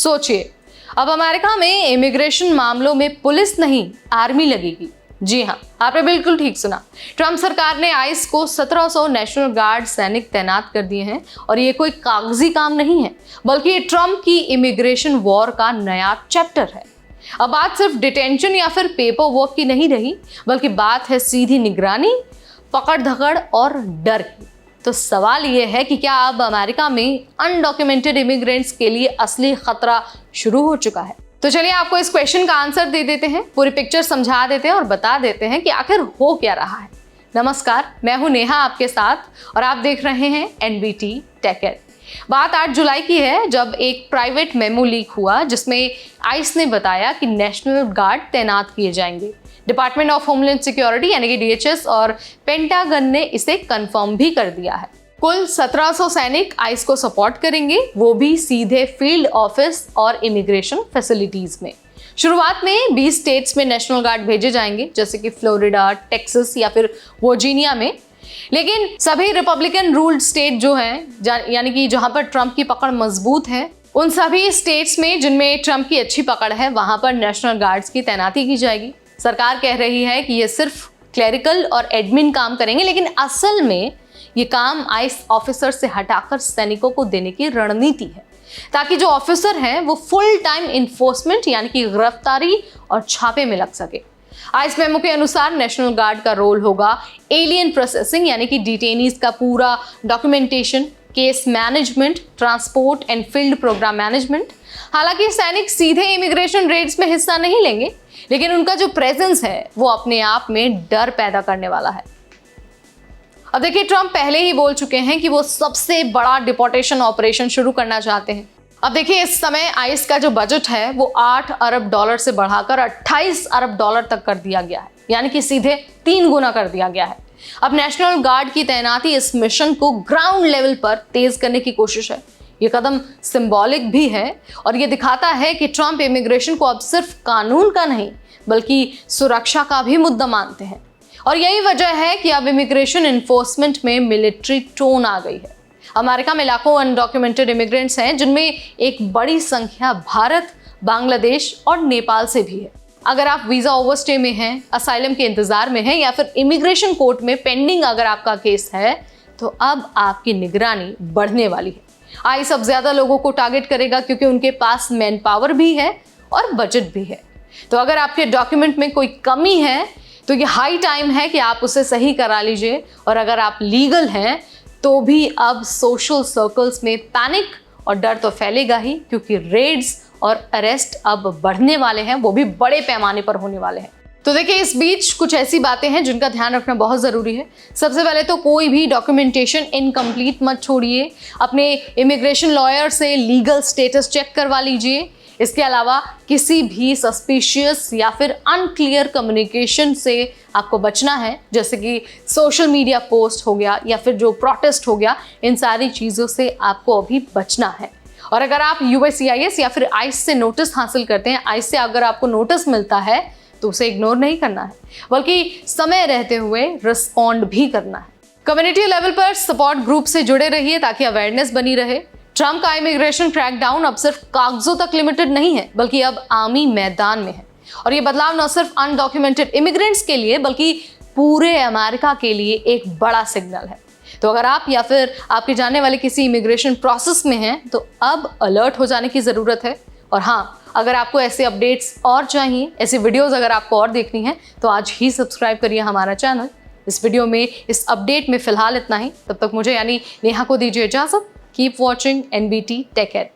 सोचिए, अब अमेरिका में इमिग्रेशन मामलों में पुलिस नहीं, आर्मी लगेगी। जी हाँ, आपने बिल्कुल ठीक सुना। ट्रंप सरकार ने आइस को 1700 नेशनल गार्ड सैनिक तैनात कर दिए हैं और ये कोई कागजी काम नहीं है, बल्कि ये ट्रंप की इमिग्रेशन वॉर का नया चैप्टर है। अब बात सिर्फ डिटेंशन या फिर पेपर वर्क की नहीं रही, बल्कि बात है सीधी निगरानी, पकड़ धकड़ और डर की। तो सवाल ये है कि क्या अब अमेरिका में अनडॉक्यूमेंटेड इमिग्रेंट्स के लिए असली खतरा शुरू हो चुका है? तो चलिए आपको इस क्वेश्चन का आंसर दे देते हैं, पूरी पिक्चर समझा देते हैं और बता देते हैं कि आखिर हो क्या रहा है। नमस्कार, मैं हूं नेहा आपके साथ और आप देख रहे हैं एनबीटी टेक एड। बात 8 जुलाई की है, जब एक प्राइवेट मेमो लीक हुआ जिसमें आइस ने बताया कि नेशनल गार्ड तैनात किए जाएंगे। डिपार्टमेंट ऑफ होमलैंड सिक्योरिटी यानी कि डीएचएस और पेंटागन ने इसे कंफर्म भी कर दिया है। कुल 1700 सैनिक आइस को सपोर्ट करेंगे, वो भी सीधे फील्ड ऑफिस और इमिग्रेशन फैसिलिटीज में। शुरुआत में 20 स्टेट्स में नेशनल गार्ड भेजे जाएंगे, जैसे कि फ्लोरिडा, टेक्सास या फिर वर्जीनिया में। लेकिन सभी रिपब्लिकन रूल्ड स्टेट जो हैं, यानी कि जहां पर ट्रंप की पकड़ मजबूत है, उन सभी स्टेट्स में जिनमें ट्रंप की अच्छी पकड़ है, वहां पर नेशनल गार्ड्स की तैनाती की जाएगी। सरकार कह रही है कि ये सिर्फ क्लरिकल और एडमिन काम करेंगे, लेकिन असल में ये काम आइस ऑफिसर से हटाकर सैनिकों को देने की रणनीति है, ताकि जो ऑफिसर हैं वो फुल टाइम इन्फोर्समेंट यानी कि गिरफ्तारी और छापे में लग सके। आइस मेमो के अनुसार नेशनल गार्ड का रोल होगा एलियन प्रोसेसिंग यानी कि डिटेनीज का पूरा documentation, case management, transport and field program management. हालांकि सैनिक सीधे इमिग्रेशन रेड्स में हिस्सा नहीं लेंगे, लेकिन उनका जो प्रेजेंस है वो अपने आप में डर पैदा करने वाला है। अब देखिए, ट्रंप पहले ही बोल चुके हैं कि वो सबसे बड़ा डिपोर्टेशन ऑपरेशन शुरू करना चाहते हैं। अब देखिए, इस समय आइस का जो बजट है वो 8 अरब डॉलर से बढ़ाकर 28 अरब डॉलर तक कर दिया गया है, यानी कि सीधे 3 गुना कर दिया गया है। अब नेशनल गार्ड की तैनाती इस मिशन को ग्राउंड लेवल पर तेज करने की कोशिश है। ये कदम सिंबॉलिक भी है और ये दिखाता है कि ट्रंप इमिग्रेशन को अब सिर्फ कानून का नहीं, बल्कि सुरक्षा का भी मुद्दा मानते हैं। और यही वजह है कि अब इमिग्रेशन इन्फोर्समेंट में मिलिट्री टोन आ गई है। अमेरिका में लाखों अनडॉक्यूमेंटेड इमिग्रेंट्स हैं, जिनमें एक बड़ी संख्या भारत, बांग्लादेश और नेपाल से भी है। अगर आप वीजा ओवरस्टे में हैं, असाइलम के इंतजार में हैं या फिर इमिग्रेशन कोर्ट में पेंडिंग अगर आपका केस है, तो अब आपकी निगरानी बढ़ने वाली है। आइस अब ज्यादा लोगों को टारगेट करेगा क्योंकि उनके पास मैन पावर भी है और बजट भी है। तो अगर आपके डॉक्यूमेंट में कोई कमी है तो ये हाई टाइम है कि आप उसे सही करा लीजिए। और अगर आप लीगल हैं तो भी अब सोशल सर्कल्स में पैनिक और डर तो फैलेगा ही, क्योंकि रेड्स और अरेस्ट अब बढ़ने वाले हैं, वो भी बड़े पैमाने पर होने वाले हैं। तो देखिए, इस बीच कुछ ऐसी बातें हैं जिनका ध्यान रखना बहुत ज़रूरी है। सबसे पहले तो कोई भी डॉक्यूमेंटेशन इनकम्प्लीट मत छोड़िए। अपने इमिग्रेशन लॉयर से लीगल स्टेटस चेक करवा लीजिए। इसके अलावा किसी भी सस्पिशियस या फिर अनक्लियर कम्युनिकेशन से आपको बचना है, जैसे कि सोशल मीडिया पोस्ट हो गया या फिर जो प्रोटेस्ट हो गया, इन सारी चीज़ों से आपको अभी बचना है। और अगर आप USCIS या फिर आइस से नोटिस हासिल करते हैं, आइस से अगर आपको नोटिस मिलता है तो उसे इग्नोर नहीं करना है, बल्कि समय रहते हुए रिस्पॉन्ड भी करना है। कम्युनिटी लेवल पर सपोर्ट ग्रुप से जुड़े रहिए ताकि अवेयरनेस बनी रहे। ट्रंप का इमिग्रेशन क्रैकडाउन अब सिर्फ कागजों तक लिमिटेड नहीं है, बल्कि अब आर्मी मैदान में है। और ये बदलाव न सिर्फ अनडॉक्यूमेंटेड इमिग्रेंट्स के लिए बल्कि पूरे अमेरिका के लिए एक बड़ा सिग्नल है। तो अगर आप या फिर आपके जानने वाले किसी इमिग्रेशन प्रोसेस में हैं, तो अब अलर्ट हो जाने की ज़रूरत है। और हाँ, अगर आपको ऐसे अपडेट्स और चाहिए, ऐसी वीडियोस अगर आपको और देखनी है, तो आज ही सब्सक्राइब करिए हमारा चैनल। इस वीडियो में, इस अपडेट में फिलहाल इतना ही। तब तक मुझे यानी नेहा को दीजिए इजाज़त। Keep watching NBT tech add.